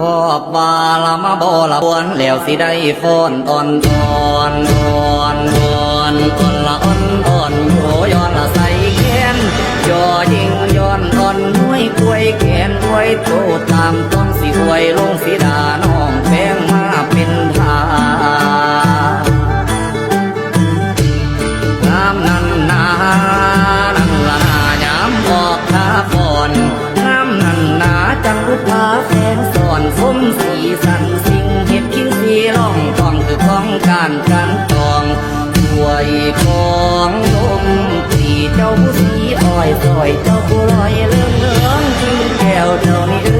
พอบวาละมาบ่ละบวนแล้วสิได้ฟ้อนอ่อนอ่อนอ่อนอ่อนอ่อนละอ่อนอ่อนโยย้อนละใส่แขนยอยิงย้อนอ่อนห้วยกล้วยแขนกล้วยโตตามต้นสิหวยลงสิดาน้องแพงมาเป็นทางามนันนานันละนายามออกท่าก่อนงามนันนาจังรุดพาแฟนสอนสมสีสันสิ่งเห็ดคิ้งสีล่องทองคือของการกันตองถวยของลมสีเจ้าผู้สีอ้อยซอยเจ้าผู้ลอยเลื่องเลื่องกินแก้วเท่านี้